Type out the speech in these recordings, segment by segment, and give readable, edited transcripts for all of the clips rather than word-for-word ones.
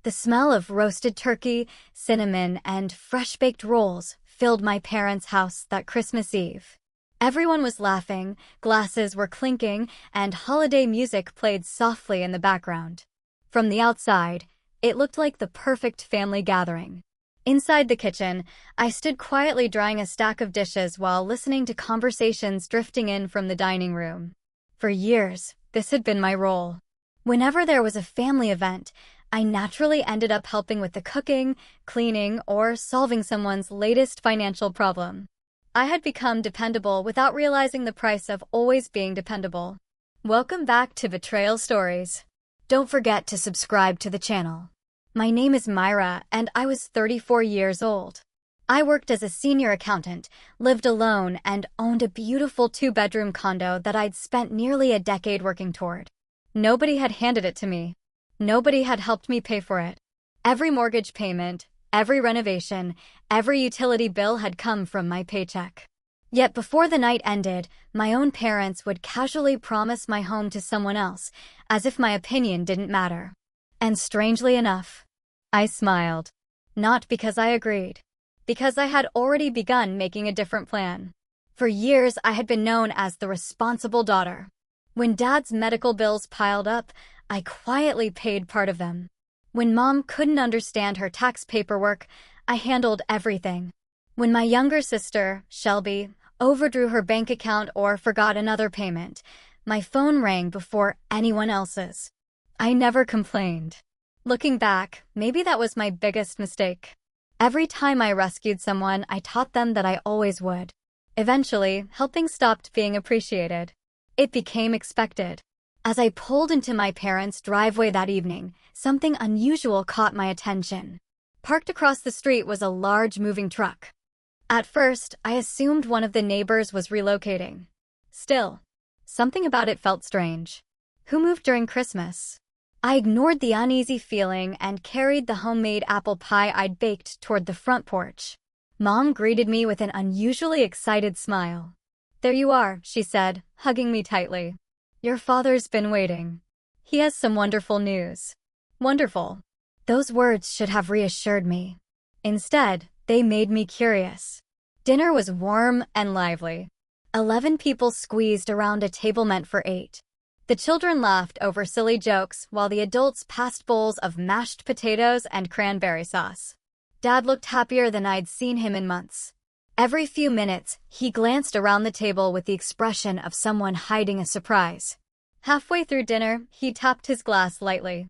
The smell of roasted turkey, cinnamon, and fresh-baked rolls filled my parents' house that Christmas Eve. Everyone was laughing, glasses were clinking, and holiday music played softly in the background. From the outside, it looked like the perfect family gathering. Inside the kitchen, I stood quietly drying a stack of dishes while listening to conversations drifting in from the dining room. For years, this had been my role. Whenever there was a family event, I naturally ended up helping with the cooking, cleaning, or solving someone's latest financial problem. I had become dependable without realizing the price of always being dependable. Welcome back to Betrayal Stories. Don't forget to subscribe to the channel. My name is Myra, and I was 34 years old. I worked as a senior accountant, lived alone, and owned a beautiful 2-bedroom condo that I'd spent nearly a decade working toward. Nobody had handed it to me. Nobody had helped me pay for it. Every mortgage payment, every renovation, every utility bill had come from my paycheck. Yet before the night ended, my own parents would casually promise my home to someone else, as if my opinion didn't matter. And strangely enough, I smiled. Not because I agreed. Because I had already begun making a different plan. For years, I had been known as the responsible daughter. When Dad's medical bills piled up, I quietly paid part of them. When Mom couldn't understand her tax paperwork, I handled everything. When my younger sister, Shelby, overdrew her bank account or forgot another payment, my phone rang before anyone else's. I never complained. Looking back, maybe that was my biggest mistake. Every time I rescued someone, I taught them that I always would. Eventually, helping stopped being appreciated. It became expected. As I pulled into my parents' driveway that evening, something unusual caught my attention. Parked across the street was a large moving truck. At first, I assumed one of the neighbors was relocating. Still, something about it felt strange. Who moved during Christmas? I ignored the uneasy feeling and carried the homemade apple pie I'd baked toward the front porch. Mom greeted me with an unusually excited smile. "There you are," she said, hugging me tightly. "Your father's been waiting. He has some wonderful news." Wonderful. Those words should have reassured me. Instead, they made me curious. Dinner was warm and lively. 11 people squeezed around a table meant for 8. The children laughed over silly jokes while the adults passed bowls of mashed potatoes and cranberry sauce. Dad looked happier than I'd seen him in months. Every few minutes, he glanced around the table with the expression of someone hiding a surprise. Halfway through dinner, he tapped his glass lightly.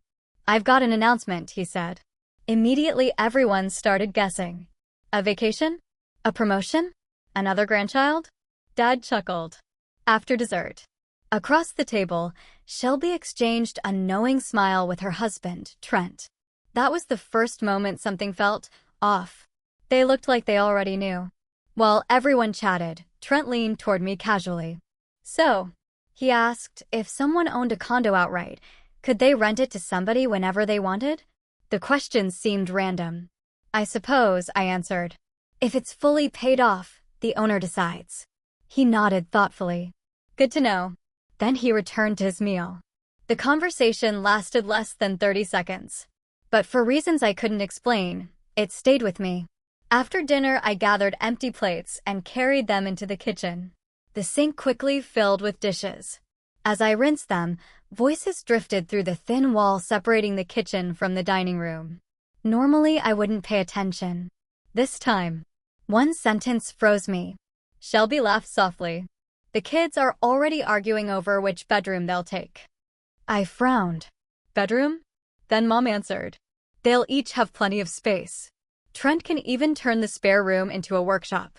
"I've got an announcement," he said. Immediately, everyone started guessing. A vacation? A promotion? Another grandchild? Dad chuckled. After dessert, across the table, Shelby exchanged a knowing smile with her husband, Trent. That was the first moment something felt off. They looked like they already knew. While everyone chatted, Trent leaned toward me casually. "So," he asked, "if someone owned a condo outright, could they rent it to somebody whenever they wanted?" The question seemed random. "I suppose," I answered. "If it's fully paid off, the owner decides." He nodded thoughtfully. "Good to know." Then he returned to his meal. The conversation lasted less than 30 seconds. But for reasons I couldn't explain, it stayed with me. After dinner, I gathered empty plates and carried them into the kitchen. The sink quickly filled with dishes. As I rinsed them, voices drifted through the thin wall separating the kitchen from the dining room. Normally, I wouldn't pay attention. This time, one sentence froze me. Shelby laughed softly. "The kids are already arguing over which bedroom they'll take." I frowned. "Bedroom?" Then Mom answered. "They'll each have plenty of space. Trent can even turn the spare room into a workshop."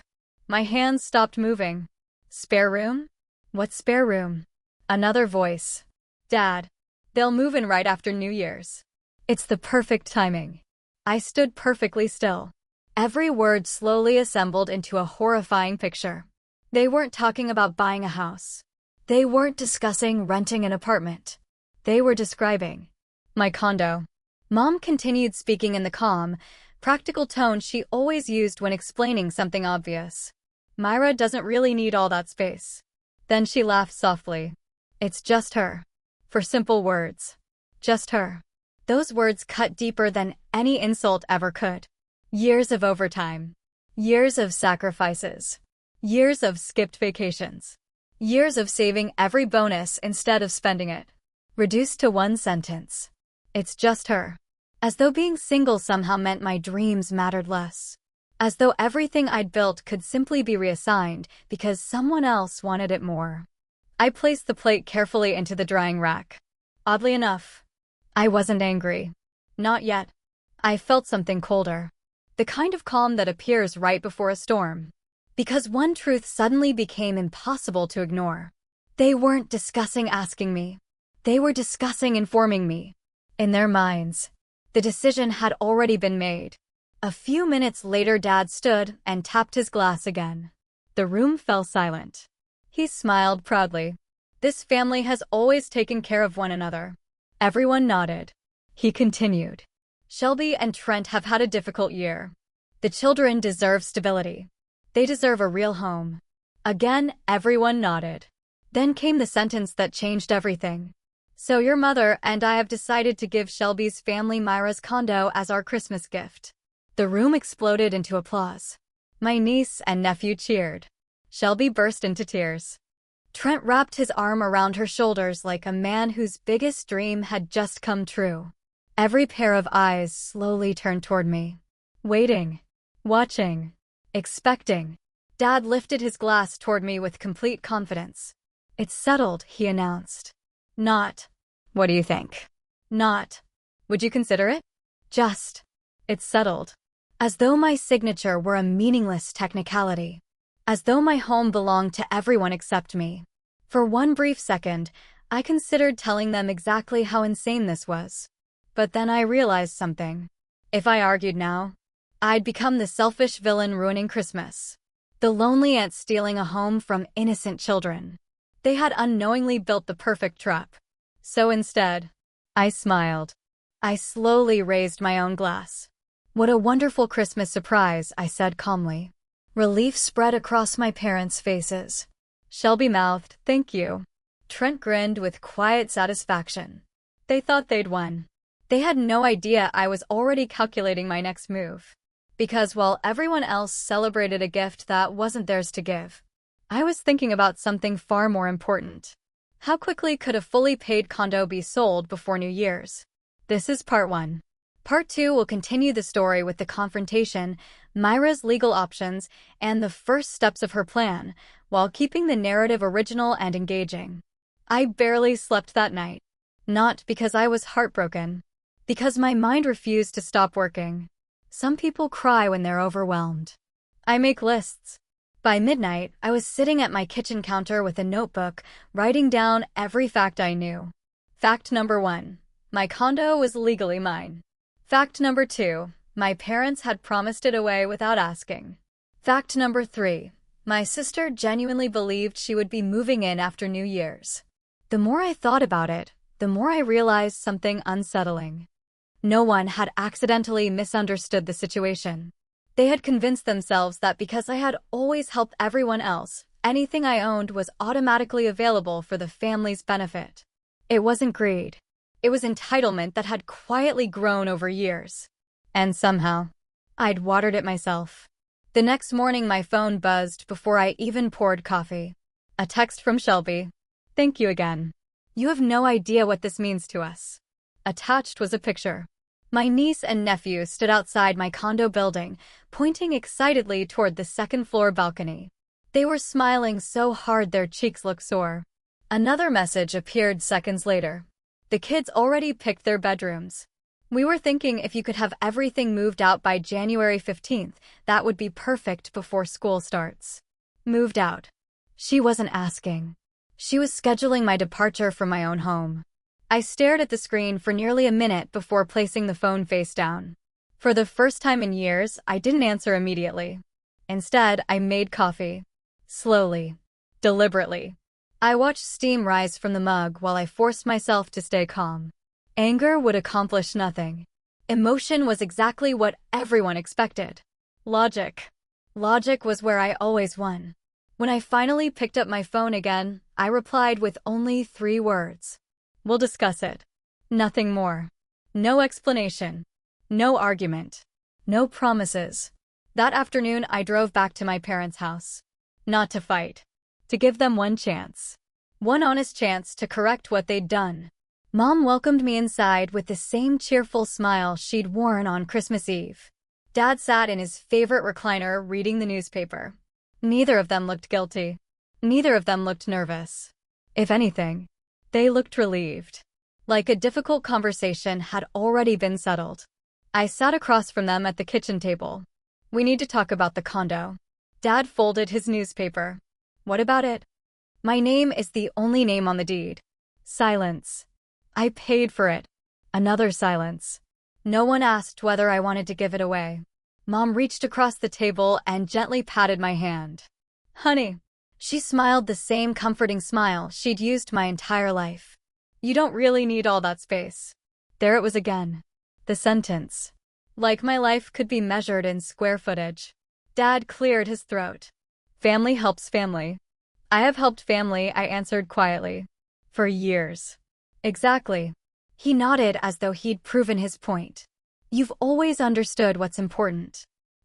My hands stopped moving. "Spare room? What spare room?" Another voice. "Dad, they'll move in right after New Year's. It's the perfect timing." I stood perfectly still. Every word slowly assembled into a horrifying picture. They weren't talking about buying a house. They weren't discussing renting an apartment. They were describing my condo. Mom continued speaking in the calm, practical tone she always used when explaining something obvious. "Myra doesn't really need all that space." Then she laughed softly. "It's just her." For simple words. Just her. Those words cut deeper than any insult ever could. Years of overtime. Years of sacrifices. Years of skipped vacations. Years of saving every bonus instead of spending it. Reduced to one sentence. It's just her. As though being single somehow meant my dreams mattered less. As though everything I'd built could simply be reassigned because someone else wanted it more. I placed the plate carefully into the drying rack. Oddly enough, I wasn't angry. Not yet. I felt something colder. The kind of calm that appears right before a storm. Because one truth suddenly became impossible to ignore. They weren't discussing asking me. They were discussing informing me. In their minds, the decision had already been made. A few minutes later, Dad stood and tapped his glass again. The room fell silent. He smiled proudly. This family has always taken care of one another. Everyone nodded. He continued. Shelby and Trent have had a difficult year. The children deserve stability. They deserve a real home. Again, everyone nodded. Then came the sentence that changed everything. So your mother and I have decided to give Shelby's family Myra's condo as our Christmas gift. The room exploded into applause. My niece and nephew cheered. Shelby burst into tears. Trent wrapped his arm around her shoulders like a man whose biggest dream had just come true. Every pair of eyes slowly turned toward me. Waiting. Watching. Expecting. Dad lifted his glass toward me with complete confidence. It's settled, he announced. Not, what do you think? Not, would you consider it? Just, it's settled. As though my signature were a meaningless technicality. As though my home belonged to everyone except me. For one brief second, I considered telling them exactly how insane this was. But then I realized something. If I argued now, I'd become the selfish villain ruining Christmas. The lonely aunt stealing a home from innocent children. They had unknowingly built the perfect trap. So instead, I smiled. I slowly raised my own glass. What a wonderful Christmas surprise, I said calmly. Relief spread across my parents' faces. Shelby mouthed, thank you. Trent grinned with quiet satisfaction. They thought they'd won. They had no idea I was already calculating my next move. Because while everyone else celebrated a gift that wasn't theirs to give, I was thinking about something far more important. How quickly could a fully paid condo be sold before New Year's? This is part 1. Part 2 will continue the story with the confrontation, Myra's legal options, and the first steps of her plan, while keeping the narrative original and engaging. I barely slept that night. Not because I was heartbroken. Because my mind refused to stop working. Some people cry when they're overwhelmed. I make lists. By midnight, I was sitting at my kitchen counter with a notebook, writing down every fact I knew. Fact number 1. My condo was legally mine. Fact number 2. My parents had promised it away without asking. Fact number 3. My sister genuinely believed she would be moving in after New Year's. The more I thought about it, the more I realized something unsettling. No one had accidentally misunderstood the situation. They had convinced themselves that because I had always helped everyone else, anything I owned was automatically available for the family's benefit. It wasn't greed. It was entitlement that had quietly grown over years. And somehow, I'd watered it myself. The next morning my phone buzzed before I even poured coffee. A text from Shelby. Thank you again. You have no idea what this means to us. Attached was a picture. My niece and nephew stood outside my condo building, pointing excitedly toward the second-floor balcony. They were smiling so hard their cheeks looked sore. Another message appeared seconds later. The kids already picked their bedrooms. We were thinking if you could have everything moved out by January 15th, that would be perfect before school starts. Moved out. She wasn't asking. She was scheduling my departure from my own home. I stared at the screen for nearly a minute before placing the phone face down. For the first time in years, I didn't answer immediately. Instead, I made coffee. Slowly. Deliberately. I watched steam rise from the mug while I forced myself to stay calm. Anger would accomplish nothing. Emotion was exactly what everyone expected. Logic. Logic was where I always won. When I finally picked up my phone again, I replied with only 3 words. We'll discuss it. Nothing more. No explanation. No argument. No promises. That afternoon, I drove back to my parents' house. Not to fight. To give them one chance. One honest chance to correct what they'd done. Mom welcomed me inside with the same cheerful smile she'd worn on Christmas Eve. Dad sat in his favorite recliner reading the newspaper. Neither of them looked guilty. Neither of them looked nervous. If anything, they looked relieved. Like a difficult conversation had already been settled. I sat across from them at the kitchen table. We need to talk about the condo. Dad folded his newspaper. What about it? My name is the only name on the deed. Silence. I paid for it. Another silence. No one asked whether I wanted to give it away. Mom reached across the table and gently patted my hand. Honey. She smiled the same comforting smile she'd used my entire life. You don't really need all that space. There it was again. The sentence. Like my life could be measured in square footage. Dad cleared his throat. Family helps family. I have helped family, I answered quietly. For years. Exactly. He nodded as though he'd proven his point. You've always understood what's important.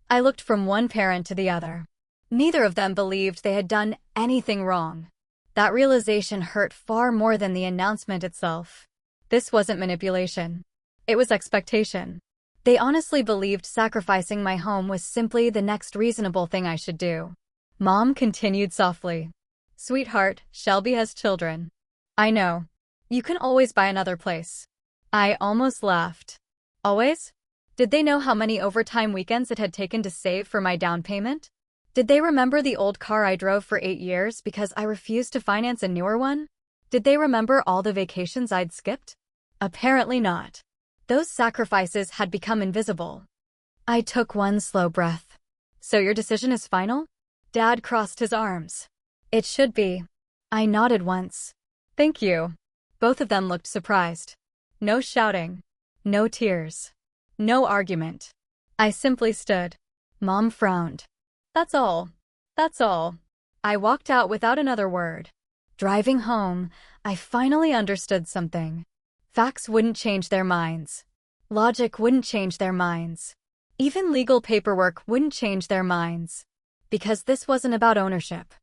I looked from one parent to the other. Neither of them believed they had done anything wrong. That realization hurt far more than the announcement itself. This wasn't manipulation. It was expectation. They honestly believed sacrificing my home was simply the next reasonable thing I should do. Mom continued softly. Sweetheart, Shelby has children. I know. You can always buy another place. I almost laughed. Always? Did they know how many overtime weekends it had taken to save for my down payment? Did they remember the old car I drove for 8 years because I refused to finance a newer one? Did they remember all the vacations I'd skipped? Apparently not. Those sacrifices had become invisible. I took one slow breath. So your decision is final? Dad crossed his arms. It should be. I nodded once. Thank you. Both of them looked surprised. No shouting. No tears. No argument. I simply stood. Mom frowned. That's all. That's all. I walked out without another word. Driving home, I finally understood something. Facts wouldn't change their minds. Logic wouldn't change their minds. Even legal paperwork wouldn't change their minds. Because this wasn't about ownership.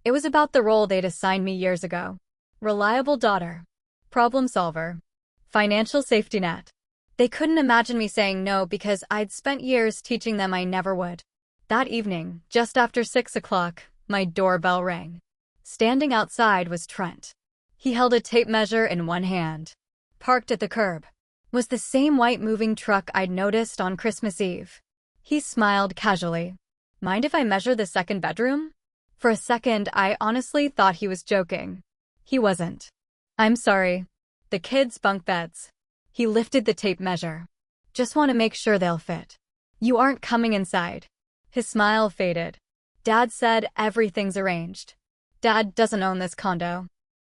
It was about the role they'd assigned me years ago. Reliable daughter. Problem solver. Financial safety net. They couldn't imagine me saying no because I'd spent years teaching them I never would. That evening, just after 6 o'clock, my doorbell rang. Standing outside was Trent. He held a tape measure in one hand. Parked at the curb was the same white moving truck I'd noticed on Christmas Eve. He smiled casually. Mind if I measure the second bedroom? For a second, I honestly thought he was joking. He wasn't. I'm sorry. The kids' bunk beds. He lifted the tape measure. Just want to make sure they'll fit. You aren't coming inside. His smile faded. Dad said everything's arranged. Dad doesn't own this condo.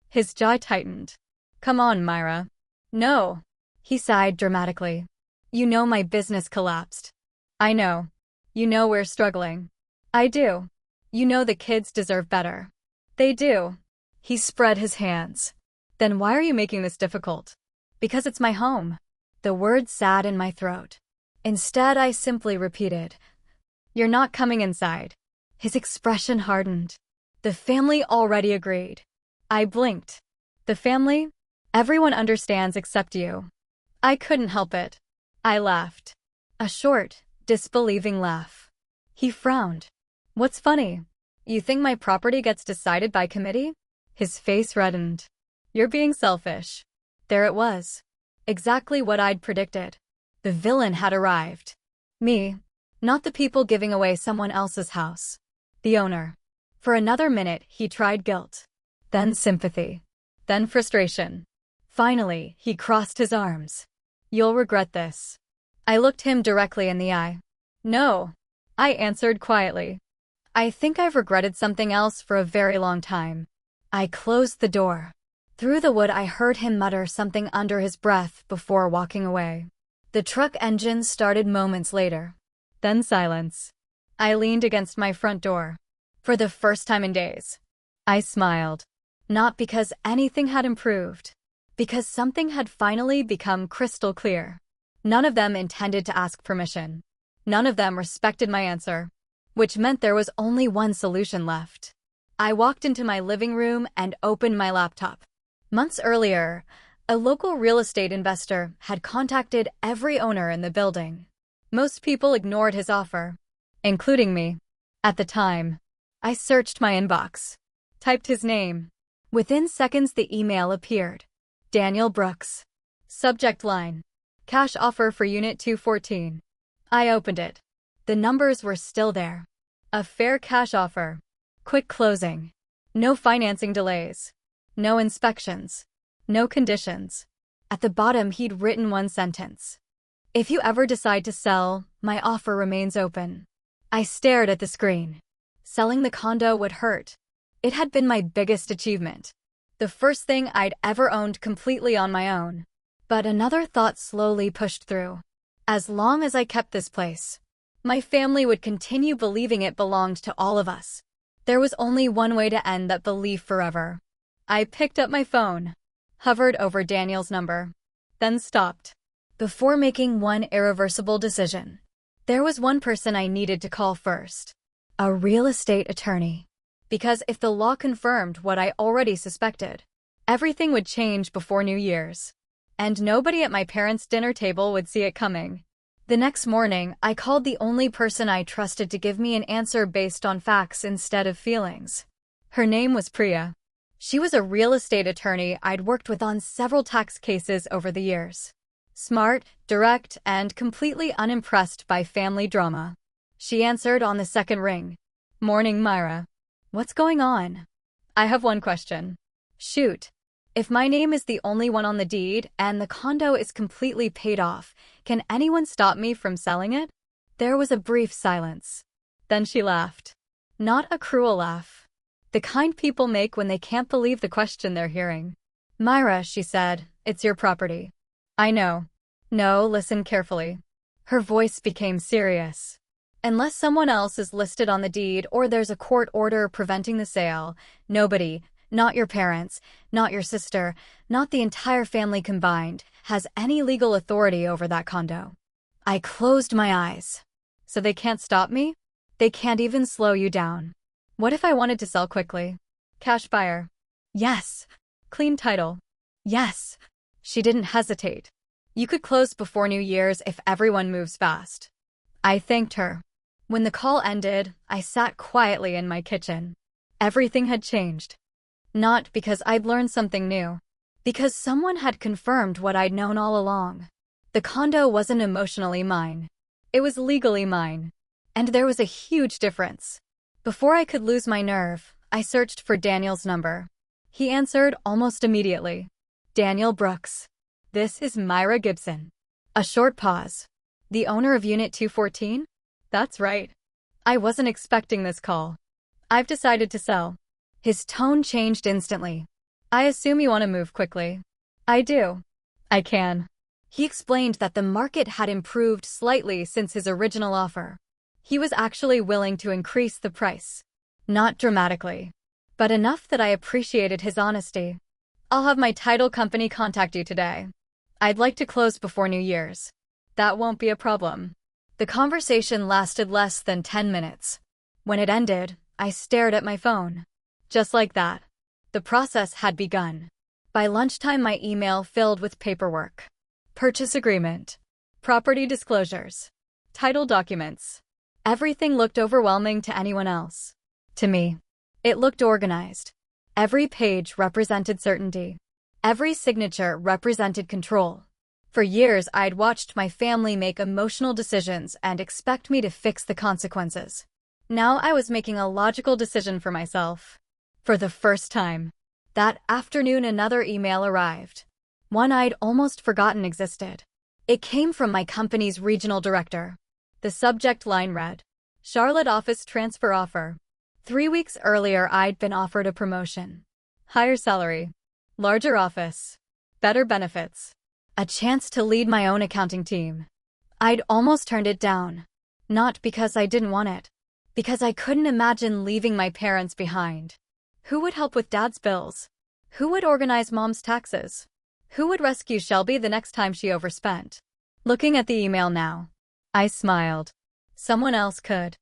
His jaw tightened. Come on, Myra. No. He sighed dramatically. You know my business collapsed. I know. You know we're struggling. I do. You know the kids deserve better. They do. He spread his hands. Then why are you making this difficult? Because it's my home. The words sat in my throat. Instead, I simply repeated, You're not coming inside. His expression hardened. The family already agreed. I blinked. The family? Everyone understands except you. I couldn't help it. I laughed. A short, disbelieving laugh. He frowned. What's funny? You think my property gets decided by committee? His face reddened. You're being selfish. There it was. Exactly what I'd predicted. The villain had arrived. Me. Not the people giving away someone else's house. The owner. For another minute, he tried guilt. Then sympathy. Then frustration. Finally, he crossed his arms. You'll regret this. I looked him directly in the eye. No. I answered quietly. I think I've regretted something else for a very long time. I closed the door. Through the wood, I heard him mutter something under his breath before walking away. The truck engine started moments later. Then silence. I leaned against my front door. For the first time in days. I smiled. Not because anything had improved. Because something had finally become crystal clear. None of them intended to ask permission. None of them respected my answer, which meant there was only one solution left. I walked into my living room and opened my laptop. Months earlier, a local real estate investor had contacted every owner in the building. Most people ignored his offer, including me. At the time, I searched my inbox, typed his name. Within seconds, the email appeared. Daniel Brooks. Subject line: cash offer for Unit 214. I opened it. The numbers were still there. A fair cash offer. Quick closing. No financing delays. No inspections. No conditions. At the bottom, he'd written one sentence: if you ever decide to sell, my offer remains open. I stared at the screen. Selling the condo would hurt. It had been my biggest achievement. The first thing I'd ever owned completely on my own. But another thought slowly pushed through. As long as I kept this place, my family would continue believing it belonged to all of us. There was only one way to end that belief forever. I picked up my phone, hovered over Daniel's number, then stopped. Before making one irreversible decision, there was one person I needed to call first. A real estate attorney. Because if the law confirmed what I already suspected, everything would change before New Year's. And nobody at my parents' dinner table would see it coming. The next morning, I called the only person I trusted to give me an answer based on facts instead of feelings. Her name was Priya. She was a real estate attorney I'd worked with on several tax cases over the years. Smart, direct, and completely unimpressed by family drama. She answered on the second ring. Morning, Myra. What's going on? I have one question. Shoot. If my name is the only one on the deed and the condo is completely paid off, can anyone stop me from selling it? There was a brief silence. Then she laughed. Not a cruel laugh. The kind people make when they can't believe the question they're hearing. Myra, she said, it's your property. I know. No, listen carefully. Her voice became serious. Unless someone else is listed on the deed or there's a court order preventing the sale, nobody, not your parents, not your sister, not the entire family combined, has any legal authority over that condo. I closed my eyes. So they can't stop me? They can't even slow you down. What if I wanted to sell quickly? Cash buyer. Yes. Clean title. Yes. She didn't hesitate. You could close before New Year's if everyone moves fast. I thanked her. When the call ended, I sat quietly in my kitchen. Everything had changed. Not because I'd learned something new. Because someone had confirmed what I'd known all along. The condo wasn't emotionally mine. It was legally mine. And there was a huge difference. Before I could lose my nerve, I searched for Daniel's number. He answered almost immediately. Daniel Brooks. This is Myra Gibson. A short pause. The owner of Unit 214? That's right. I wasn't expecting this call. I've decided to sell. His tone changed instantly. I assume you want to move quickly. I do. I can. He explained that the market had improved slightly since his original offer. He was actually willing to increase the price. Not dramatically, but enough that I appreciated his honesty. I'll have my title company contact you today. I'd like to close before New Year's. That won't be a problem. The conversation lasted less than 10 minutes. When it ended, I stared at my phone. Just like that, the process had begun. By lunchtime, my email filled with paperwork. Purchase agreement. Property disclosures. Title documents. Everything looked overwhelming to anyone else. To me, it looked organized. Every page represented certainty. Every signature represented control. For years, I'd watched my family make emotional decisions and expect me to fix the consequences. Now I was making a logical decision for myself. For the first time. That afternoon, another email arrived. One I'd almost forgotten existed. It came from my company's regional director. The subject line read, Charlotte office transfer offer. 3 weeks earlier, I'd been offered a promotion. Higher salary. Larger office. Better benefits. A chance to lead my own accounting team. I'd almost turned it down. Not because I didn't want it. Because I couldn't imagine leaving my parents behind. Who would help with Dad's bills? Who would organize Mom's taxes? Who would rescue Shelby the next time she overspent? Looking at the email now, I smiled. Someone else could.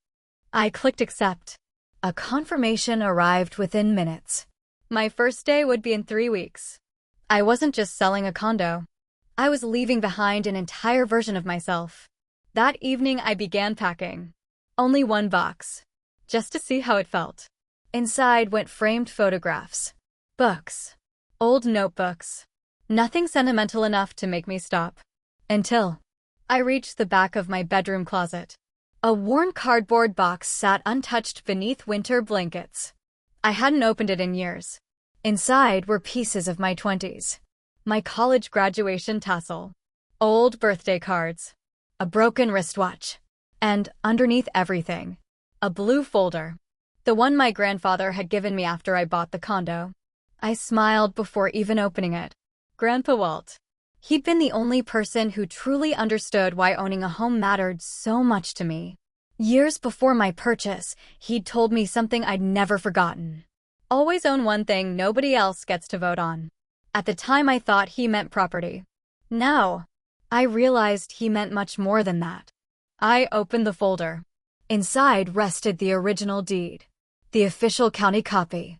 I clicked accept. A confirmation arrived within minutes. My first day would be in 3 weeks. I wasn't just selling a condo. I was leaving behind an entire version of myself. That evening I began packing. Only one box. Just to see how it felt. Inside went framed photographs. Books. Old notebooks. Nothing sentimental enough to make me stop. Until I reached the back of my bedroom closet. A worn cardboard box sat untouched beneath winter blankets. I hadn't opened it in years. Inside were pieces of my 20s. My college graduation tassel. Old birthday cards. A broken wristwatch. And, underneath everything, a blue folder. The one my grandfather had given me after I bought the condo. I smiled before even opening it. Grandpa Walt. He'd been the only person who truly understood why owning a home mattered so much to me. Years before my purchase, he'd told me something I'd never forgotten. Always own one thing nobody else gets to vote on. At the time I thought he meant property. Now, I realized he meant much more than that. I opened the folder. Inside rested the original deed. The official county copy.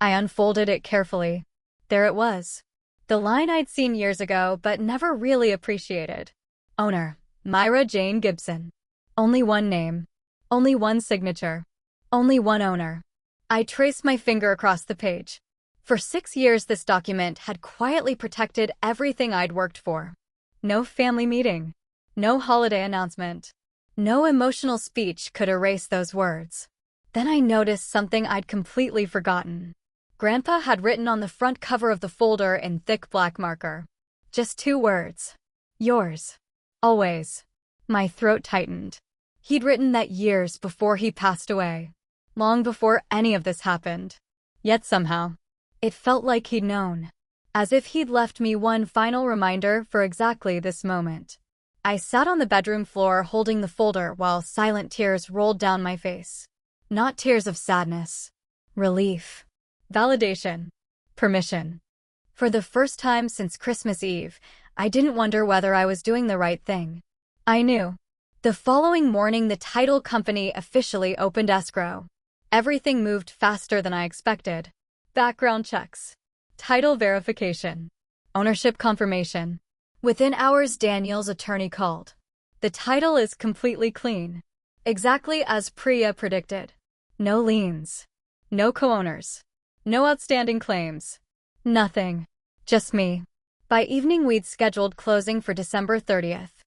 I unfolded it carefully. There it was. The line I'd seen years ago but never really appreciated. Owner, Myra Jane Gibson. Only one name. Only one signature. Only one owner. I traced my finger across the page. For 6 years this document had quietly protected everything I'd worked for. No family meeting. No holiday announcement. No emotional speech could erase those words. Then I noticed something I'd completely forgotten. Grandpa had written on the front cover of the folder in thick black marker. Just 2 words. Yours. Always. My throat tightened. He'd written that years before he passed away. Long before any of this happened. Yet somehow, it felt like he'd known. As if he'd left me one final reminder for exactly this moment. I sat on the bedroom floor holding the folder while silent tears rolled down my face. Not tears of sadness. Relief. Validation. Permission. For the first time since Christmas Eve, I didn't wonder whether I was doing the right thing. I knew. The following morning the title company officially opened escrow. Everything moved faster than I expected. Background checks. Title verification. Ownership confirmation. Within hours Daniel's attorney called. The title is completely clean. Exactly as Priya predicted. No liens. No co-owners. No outstanding claims. Nothing. Just me. By evening we'd scheduled closing for December 30th.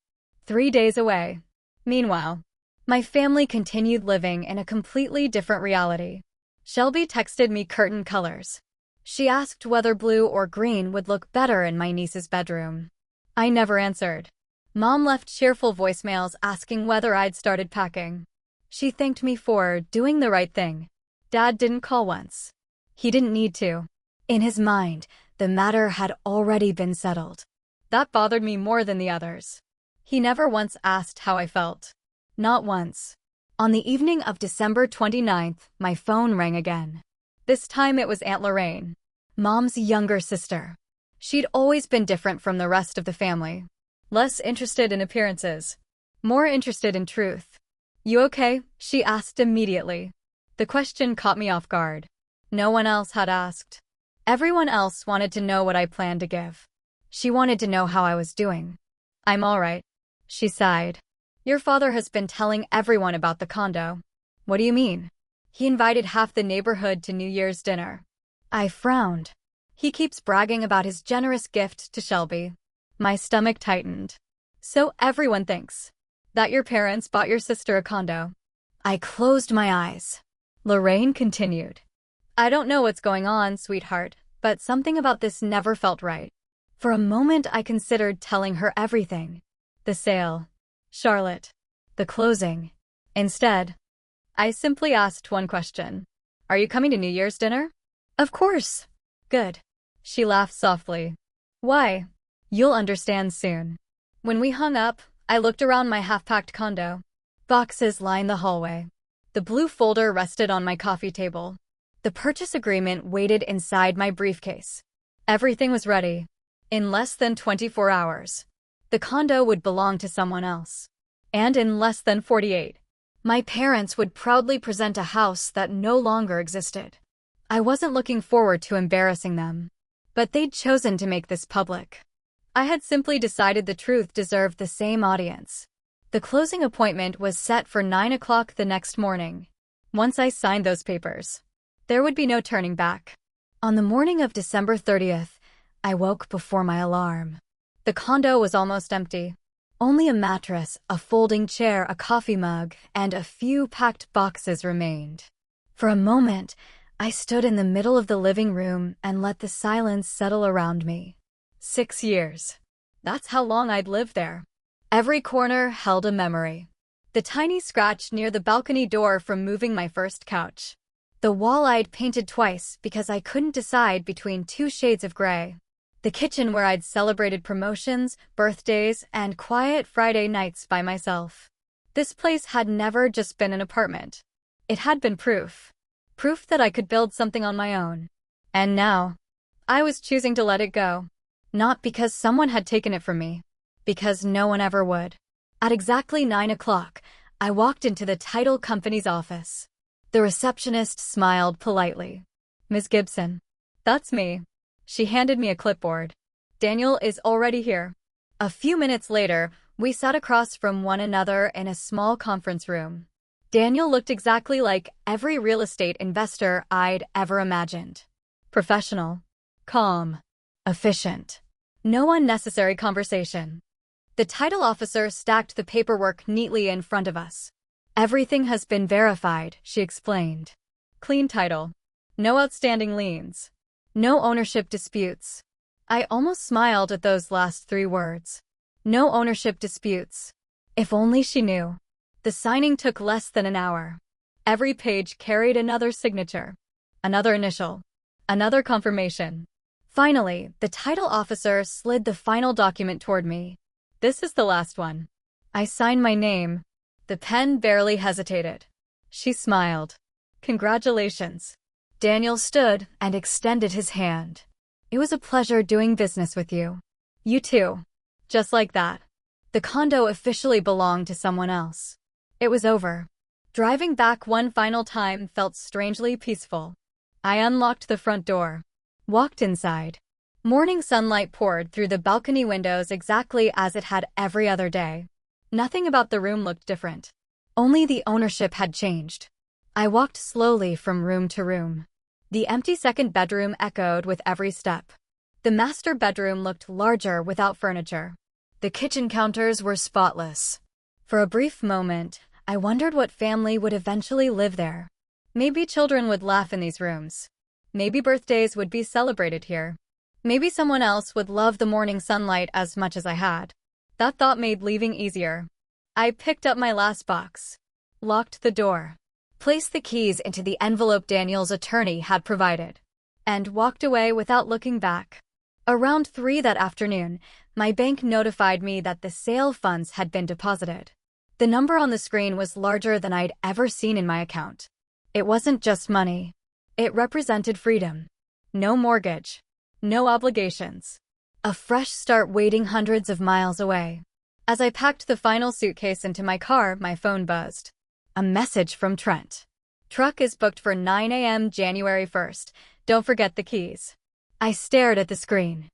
3 days away. Meanwhile, my family continued living in a completely different reality. Shelby texted me curtain colors. She asked whether blue or green would look better in my niece's bedroom. I never answered. Mom left cheerful voicemails asking whether I'd started packing. She thanked me for doing the right thing. Dad didn't call once. He didn't need to. In his mind, the matter had already been settled. That bothered me more than the others. He never once asked how I felt. Not once. On the evening of December 29th, my phone rang again. This time it was Aunt Lorraine, Mom's younger sister. She'd always been different from the rest of the family. Less interested in appearances. More interested in truth. "You okay?" she asked immediately. The question caught me off guard. No one else had asked. Everyone else wanted to know what I planned to give. She wanted to know how I was doing. "I'm all right," she sighed. "Your father has been telling everyone about the condo." "What do you mean?" "He invited half the neighborhood to New Year's dinner." I frowned. "He keeps bragging about his generous gift to Shelby." My stomach tightened. "So everyone thinks that your parents bought your sister a condo." I closed my eyes. Lorraine continued. "I don't know what's going on, sweetheart, but something about this never felt right." For a moment I considered telling her everything. The sale. Charlotte. The closing. Instead, I simply asked one question. "Are you coming to New Year's dinner?" "Of course." "Good." She laughed softly. "Why?" "You'll understand soon." When we hung up, I looked around my half-packed condo. Boxes lined the hallway. The blue folder rested on my coffee table. The purchase agreement waited inside my briefcase. Everything was ready. In less than 24 hours. The condo would belong to someone else. And in less than 48, my parents would proudly present a house that no longer existed. I wasn't looking forward to embarrassing them, but they'd chosen to make this public. I had simply decided the truth deserved the same audience. The closing appointment was set for 9 o'clock the next morning. Once I signed those papers, there would be no turning back. On the morning of December 30th, I woke before my alarm. The condo was almost empty. Only a mattress, a folding chair, a coffee mug, and a few packed boxes remained. For a moment, I stood in the middle of the living room and let the silence settle around me. 6 years. That's how long I'd lived there. Every corner held a memory. The tiny scratch near the balcony door from moving my first couch. The wall I'd painted twice because I couldn't decide between 2 shades of gray. The kitchen where I'd celebrated promotions, birthdays, and quiet Friday nights by myself. This place had never just been an apartment. It had been proof. Proof that I could build something on my own. And now, I was choosing to let it go. Not because someone had taken it from me. Because no one ever would. At exactly 9 o'clock, I walked into the title company's office. The receptionist smiled politely. "Ms. Gibson." "That's me." She handed me a clipboard. "Daniel is already here." A few minutes later, we sat across from one another in a small conference room. Daniel looked exactly like every real estate investor I'd ever imagined. Professional. Calm. Efficient. No unnecessary conversation. The title officer stacked the paperwork neatly in front of us. "Everything has been verified," she explained. "Clean title. No outstanding liens. No ownership disputes." I almost smiled at those last 3 words. No ownership disputes. If only she knew. The signing took less than an hour. Every page carried another signature. Another initial. Another confirmation. Finally, the title officer slid the final document toward me. "This is the last one." I signed my name. The pen barely hesitated. She smiled. "Congratulations." Daniel stood and extended his hand. "It was a pleasure doing business with you." "You too." Just like that, the condo officially belonged to someone else. It was over. Driving back one final time felt strangely peaceful. I unlocked the front door. Walked inside. Morning sunlight poured through the balcony windows exactly as it had every other day. Nothing about the room looked different. Only the ownership had changed. I walked slowly from room to room. The empty second bedroom echoed with every step. The master bedroom looked larger without furniture. The kitchen counters were spotless. For a brief moment, I wondered what family would eventually live there. Maybe children would laugh in these rooms. Maybe birthdays would be celebrated here. Maybe someone else would love the morning sunlight as much as I had. That thought made leaving easier. I picked up my last box. Locked the door. Placed the keys into the envelope Daniel's attorney had provided. And walked away without looking back. Around 3 that afternoon, my bank notified me that the sale funds had been deposited. The number on the screen was larger than I'd ever seen in my account. It wasn't just money. It represented freedom. No mortgage. No obligations. A fresh start waiting hundreds of miles away. As I packed the final suitcase into my car, my phone buzzed. A message from Trent. "Truck is booked for 9 a.m. January 1st. Don't forget the keys." I stared at the screen.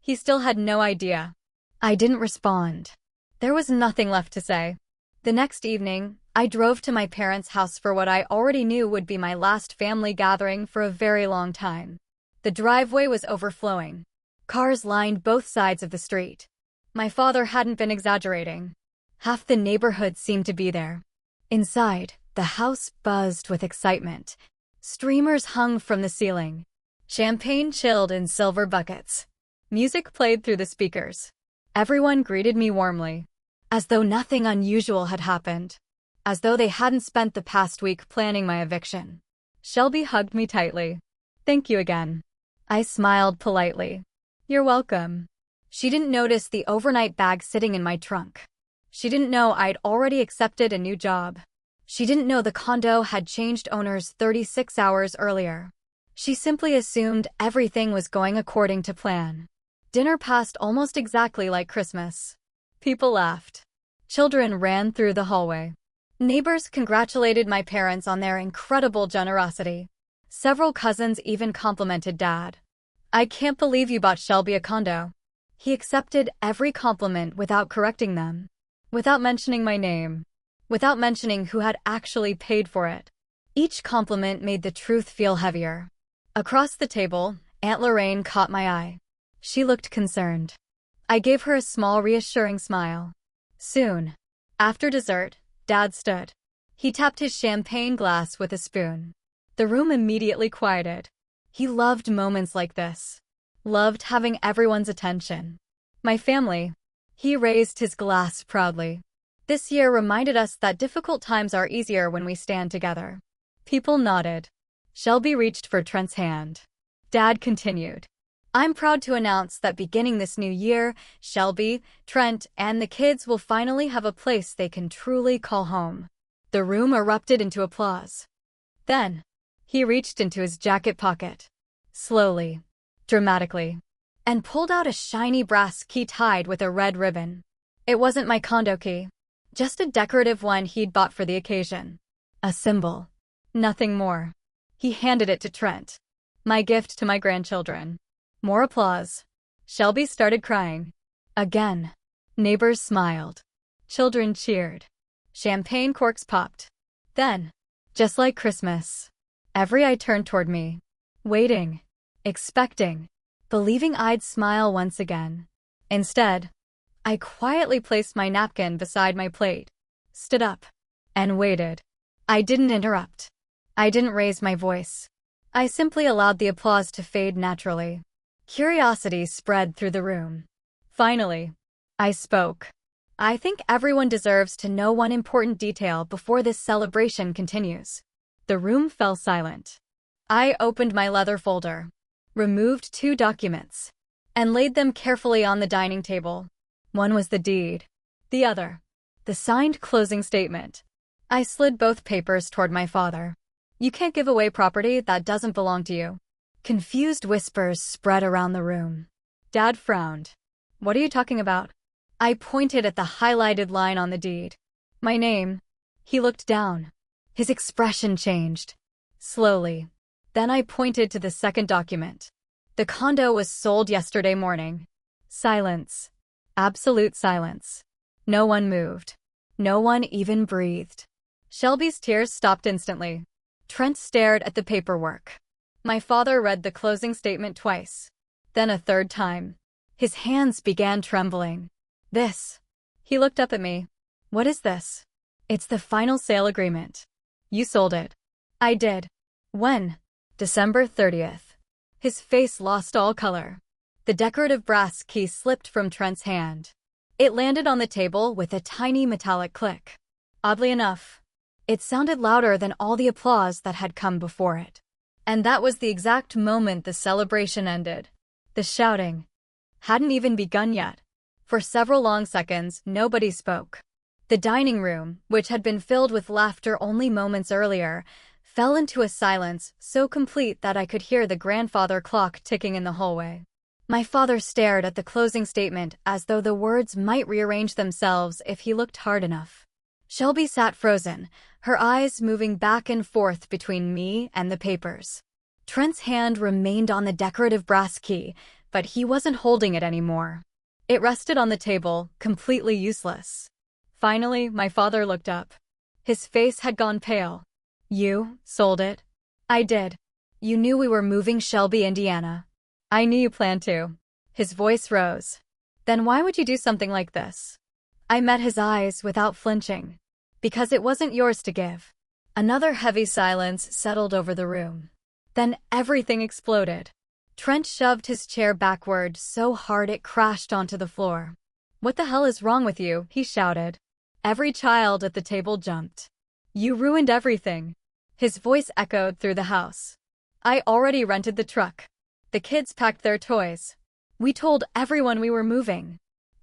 He still had no idea. I didn't respond. There was nothing left to say. The next evening, I drove to my parents' house for what I already knew would be my last family gathering for a very long time. The driveway was overflowing. Cars lined both sides of the street. My father hadn't been exaggerating. Half the neighborhood seemed to be there. Inside, the house buzzed with excitement. Streamers hung from the ceiling. Champagne chilled in silver buckets. Music played through the speakers. Everyone greeted me warmly. As though nothing unusual had happened. As though they hadn't spent the past week planning my eviction. Shelby hugged me tightly. "Thank you again." I smiled politely. "You're welcome." She didn't notice the overnight bag sitting in my trunk. She didn't know I'd already accepted a new job. She didn't know the condo had changed owners 36 hours earlier. She simply assumed everything was going according to plan. Dinner passed almost exactly like Christmas. People laughed. Children ran through the hallway. Neighbors congratulated my parents on their incredible generosity. Several cousins even complimented Dad. "I can't believe you bought Shelby a condo." He accepted every compliment without correcting them, without mentioning my name, without mentioning who had actually paid for it. Each compliment made the truth feel heavier. Across the table, Aunt Lorraine caught my eye. She looked concerned. I gave her a small, reassuring smile. Soon, after dessert, Dad stood. He tapped his champagne glass with a spoon. The room immediately quieted. He loved moments like this. Loved having everyone's attention. My family. He raised his glass proudly. This year reminded us that difficult times are easier when we stand together. People nodded. Shelby reached for Trent's hand. Dad continued. "I'm proud to announce that beginning this new year, Shelby, Trent, and the kids will finally have a place they can truly call home." The room erupted into applause. Then, he reached into his jacket pocket. Slowly, dramatically, and pulled out a shiny brass key tied with a red ribbon. It wasn't my condo key, just a decorative one he'd bought for the occasion. A symbol. Nothing more. He handed it to Trent. "My gift to my grandchildren." More applause. Shelby started crying. Again. Neighbors smiled. Children cheered. Champagne corks popped. Then, just like Christmas, every eye turned toward me. Waiting. Expecting. Believing I'd smile once again. Instead, I quietly placed my napkin beside my plate, stood up, and waited. I didn't interrupt. I didn't raise my voice. I simply allowed the applause to fade naturally. Curiosity spread through the room. Finally, I spoke. "I think everyone deserves to know one important detail before this celebration continues." The room fell silent. I opened my leather folder, removed 2 documents, and laid them carefully on the dining table. One was the deed. The other, the signed closing statement. I slid both papers toward my father. "You can't give away property that doesn't belong to you." Confused whispers spread around the room. Dad frowned. "What are you talking about?" I pointed at the highlighted line on the deed. "My name." He looked down. His expression changed. Slowly. Then I pointed to the second document. "The condo was sold yesterday morning." Silence. Absolute silence. No one moved. No one even breathed. Shelby's tears stopped instantly. Trent stared at the paperwork. My father read the closing statement twice. Then a third time. His hands began trembling. "This." He looked up at me. "What is this?" "It's the final sale agreement." "You sold it." "I did." "When?" "December 30th. His face lost all color. The decorative brass key slipped from Trent's hand. It landed on the table with a tiny metallic click. Oddly enough, it sounded louder than all the applause that had come before it. And that was the exact moment the celebration ended. The shouting hadn't even begun yet. For several long seconds, nobody spoke. The dining room, which had been filled with laughter only moments earlier, fell into a silence so complete that I could hear the grandfather clock ticking in the hallway. My father stared at the closing statement as though the words might rearrange themselves if he looked hard enough. Shelby sat frozen, her eyes moving back and forth between me and the papers. Trent's hand remained on the decorative brass key, but he wasn't holding it anymore. It rested on the table, completely useless. Finally, my father looked up. His face had gone pale. "You sold it?" "I did." "You knew we were moving Shelby, Indiana?" "I knew you planned to." His voice rose. "Then why would you do something like this?" I met his eyes without flinching. "Because it wasn't yours to give." Another heavy silence settled over the room. Then everything exploded. Trent shoved his chair backward so hard it crashed onto the floor. "What the hell is wrong with you?" he shouted. Every child at the table jumped. "You ruined everything." His voice echoed through the house. "I already rented the truck. The kids packed their toys. We told everyone we were moving."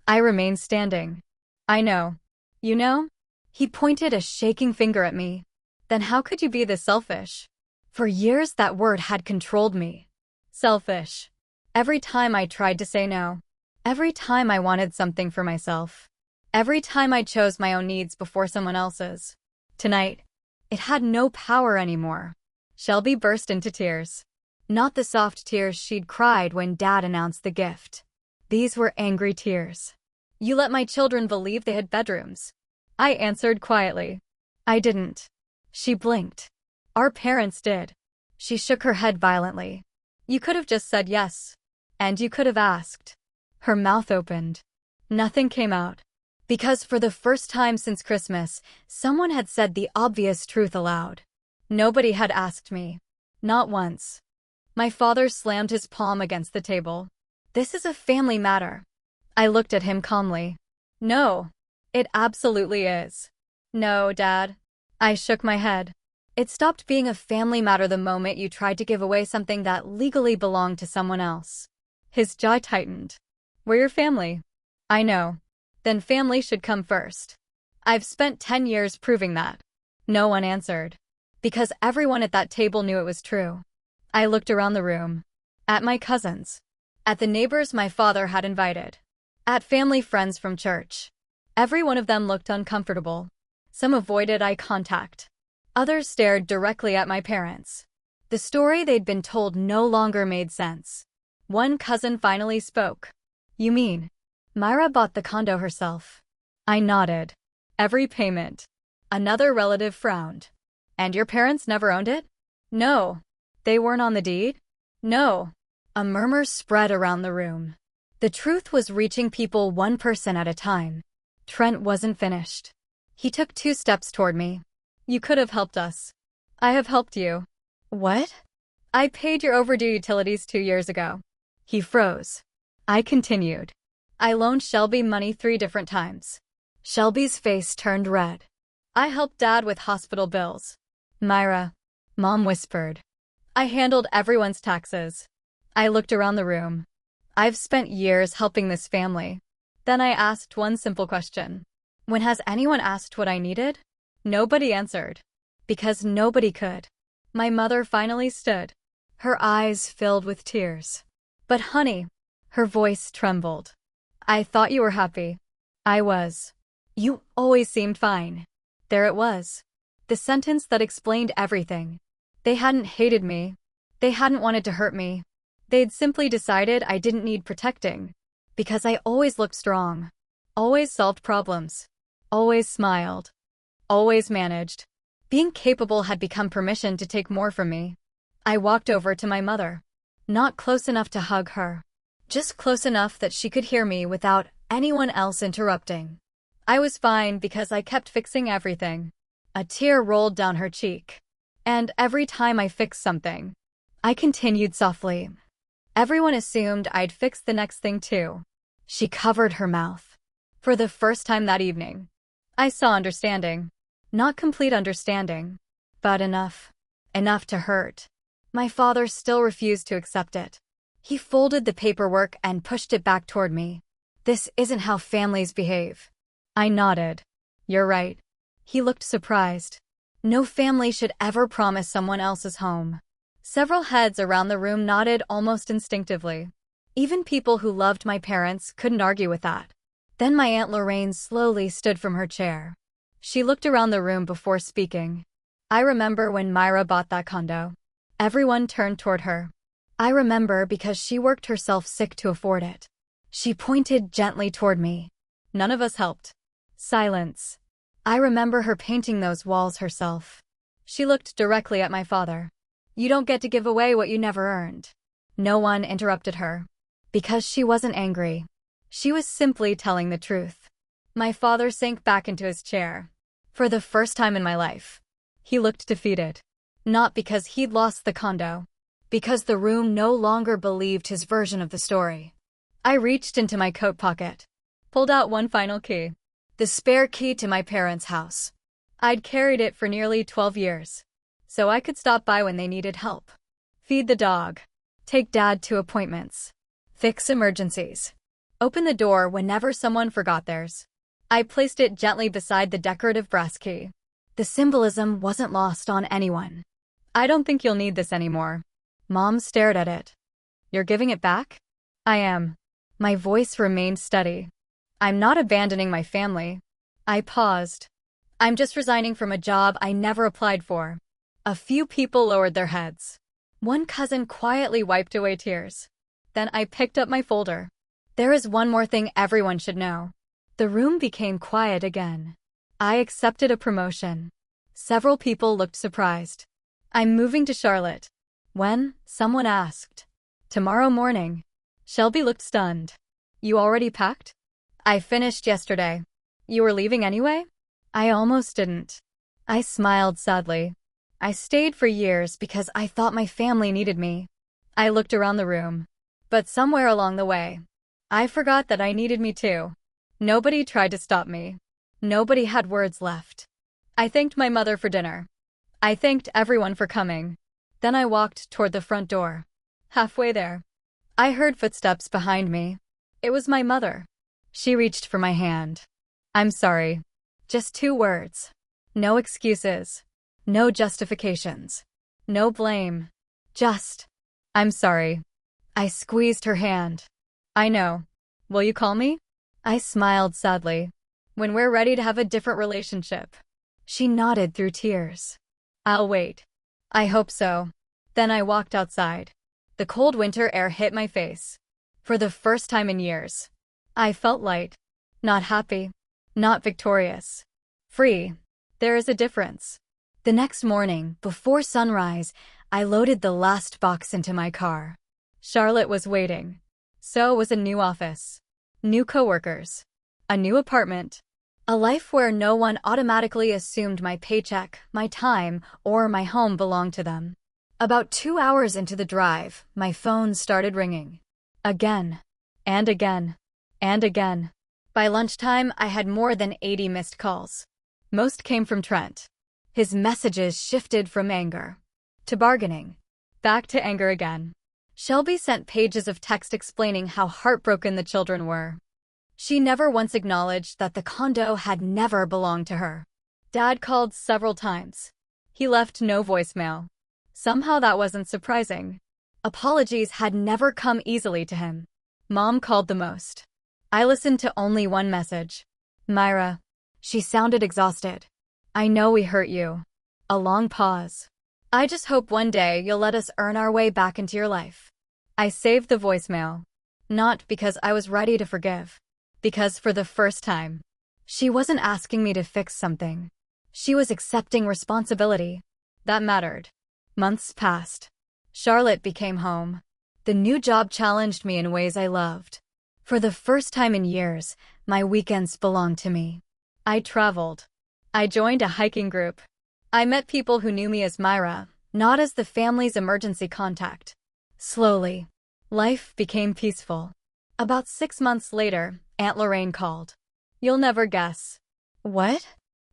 I remained standing. "I know. You know?" He pointed a shaking finger at me. "Then how could you be this selfish?" For years that word had controlled me. Selfish. Every time I tried to say no. Every time I wanted something for myself. Every time I chose my own needs before someone else's. Tonight, it had no power anymore. Shelby burst into tears. Not the soft tears she'd cried when Dad announced the gift. These were angry tears. You let my children believe they had bedrooms. I answered quietly. I didn't. She blinked. Our parents did. She shook her head violently. You could have just said yes. And you could have asked. Her mouth opened. Nothing came out. Because for the first time since Christmas, someone had said the obvious truth aloud. Nobody had asked me. Not once. My father slammed his palm against the table. This is a family matter. I looked at him calmly. No. It absolutely is. No, Dad. I shook my head. It stopped being a family matter the moment you tried to give away something that legally belonged to someone else. His jaw tightened. We're your family. I know. Then family should come first. I've spent 10 years proving that. No one answered. Because everyone at that table knew it was true. I looked around the room. At my cousins. At the neighbors my father had invited. At family friends from church. Every one of them looked uncomfortable. Some avoided eye contact. Others stared directly at my parents. The story they'd been told no longer made sense. One cousin finally spoke. You mean, Myra bought the condo herself? I nodded. Every payment. Another relative frowned. And your parents never owned it? No. They weren't on the deed? No. A murmur spread around the room. The truth was reaching people one person at a time. Trent wasn't finished. He took 2 steps toward me. You could have helped us. I have helped you. What? I paid your overdue utilities 2 years ago. He froze. I continued. I loaned Shelby money 3 different times. Shelby's face turned red. I helped Dad with hospital bills. Myra, Mom whispered. I handled everyone's taxes. I looked around the room. I've spent years helping this family. Then I asked one simple question. When has anyone asked what I needed? Nobody answered. Because nobody could. My mother finally stood. Her eyes filled with tears. But honey, her voice trembled. I thought you were happy. I was. You always seemed fine. There it was. The sentence that explained everything. They hadn't hated me. They hadn't wanted to hurt me. They'd simply decided I didn't need protecting. Because I always looked strong. Always solved problems. Always smiled. Always managed. Being capable had become permission to take more from me. I walked over to my mother. Not close enough to hug her. Just close enough that she could hear me without anyone else interrupting. I was fine because I kept fixing everything. A tear rolled down her cheek. And every time I fixed something, I continued softly. Everyone assumed I'd fix the next thing too. She covered her mouth. For the first time that evening, I saw understanding. Not complete understanding, but enough. Enough to hurt. My father still refused to accept it. He folded the paperwork and pushed it back toward me. This isn't how families behave. I nodded. You're right. He looked surprised. No family should ever promise someone else's home. Several heads around the room nodded almost instinctively. Even people who loved my parents couldn't argue with that. Then my Aunt Lorraine slowly stood from her chair. She looked around the room before speaking. I remember when Myra bought that condo. Everyone turned toward her. I remember because she worked herself sick to afford it. She pointed gently toward me. None of us helped. Silence. I remember her painting those walls herself. She looked directly at my father. You don't get to give away what you never earned. No one interrupted her. Because she wasn't angry. She was simply telling the truth. My father sank back into his chair. For the first time in my life. He looked defeated. Not because he'd lost the condo. Because the room no longer believed his version of the story. I reached into my coat pocket. Pulled out one final key. The spare key to my parents' house. I'd carried it for nearly 12 years. So I could stop by when they needed help. Feed the dog. Take Dad to appointments. Fix emergencies. Open the door whenever someone forgot theirs. I placed it gently beside the decorative brass key. The symbolism wasn't lost on anyone. I don't think you'll need this anymore. Mom stared at it. You're giving it back? I am. My voice remained steady. I'm not abandoning my family. I paused. I'm just resigning from a job I never applied for. A few people lowered their heads. One cousin quietly wiped away tears. Then I picked up my folder. There is one more thing everyone should know. The room became quiet again. I accepted a promotion. Several people looked surprised. I'm moving to Charlotte. When? Someone asked. Tomorrow morning. Shelby looked stunned. You already packed? I finished yesterday. You were leaving anyway? I almost didn't. I smiled sadly. I stayed for years because I thought my family needed me. I looked around the room. But somewhere along the way, I forgot that I needed me too. Nobody tried to stop me. Nobody had words left. I thanked my mother for dinner. I thanked everyone for coming. Then I walked toward the front door. Halfway there, I heard footsteps behind me. It was my mother. She reached for my hand. I'm sorry. Just 2 words. No excuses. No justifications. No blame. Just, I'm sorry. I squeezed her hand. I know. Will you call me? I smiled sadly. When we're ready to have a different relationship. She nodded through tears. I'll wait. I hope so. Then I walked outside. The cold winter air hit my face. For the first time in years, I felt light. Not happy. Not victorious. Free. There is a difference. The next morning, before sunrise, I loaded the last box into my car. Charlotte was waiting. So was a new office. New coworkers. A new apartment. A life where no one automatically assumed my paycheck, my time, or my home belonged to them. About 2 hours into the drive, my phone started ringing. Again. And again. And again. By lunchtime, I had more than 80 missed calls. Most came from Trent. His messages shifted from anger to bargaining, back to anger again. Shelby sent pages of text explaining how heartbroken the children were. She never once acknowledged that the condo had never belonged to her. Dad called several times. He left no voicemail. Somehow that wasn't surprising. Apologies had never come easily to him. Mom called the most. I listened to only one message. Myra. She sounded exhausted. I know we hurt you. A long pause. I just hope one day you'll let us earn our way back into your life. I saved the voicemail. Not because I was ready to forgive. Because for the first time, she wasn't asking me to fix something. She was accepting responsibility. That mattered. Months passed. Charlotte became home. The new job challenged me in ways I loved. For the first time in years, my weekends belonged to me. I traveled. I joined a hiking group. I met people who knew me as Myra, not as the family's emergency contact. Slowly, life became peaceful. About 6 months later, Aunt Lorraine called. You'll never guess. What?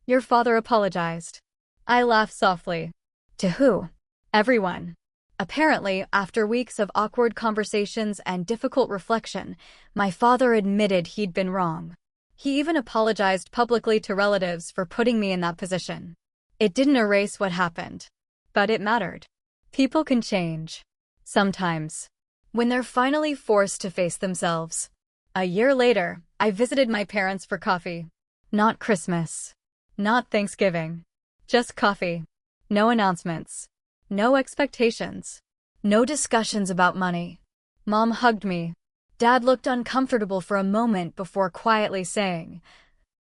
Your father apologized. I laughed softly. To who? Everyone. Apparently, after weeks of awkward conversations and difficult reflection, my father admitted he'd been wrong. He even apologized publicly to relatives for putting me in that position. It didn't erase what happened, but it mattered. People can change. Sometimes. When they're finally forced to face themselves. A year later, I visited my parents for coffee. Not Christmas. Not Thanksgiving. Just coffee. No announcements. No expectations. No discussions about money. Mom hugged me. Dad looked uncomfortable for a moment before quietly saying,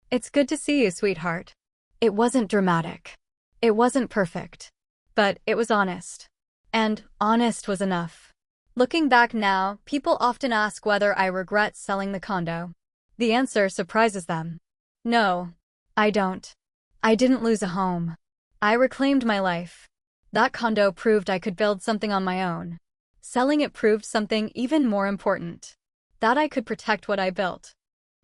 It's good to see you, sweetheart. It wasn't dramatic. It wasn't perfect. But it was honest. And honest was enough. Looking back now, people often ask whether I regret selling the condo. The answer surprises them. No, I don't. I didn't lose a home. I reclaimed my life. That condo proved I could build something on my own. Selling it proved something even more important. That I could protect what I built.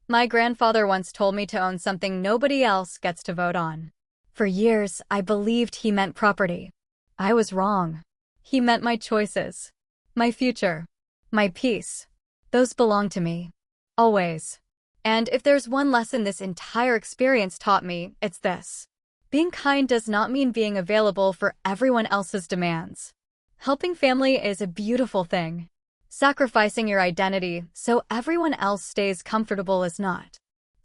My grandfather once told me to own something nobody else gets to vote on. For years, I believed he meant property. I was wrong. He meant my choices. My future. My peace. Those belong to me. Always. And if there's one lesson this entire experience taught me, it's this. Being kind does not mean being available for everyone else's demands. Helping family is a beautiful thing. Sacrificing your identity so everyone else stays comfortable is not.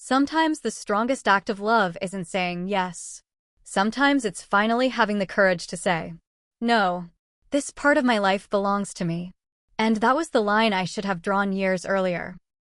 Sometimes the strongest act of love isn't saying yes. Sometimes it's finally having the courage to say, no, this part of my life belongs to me. And that was the line I should have drawn years earlier.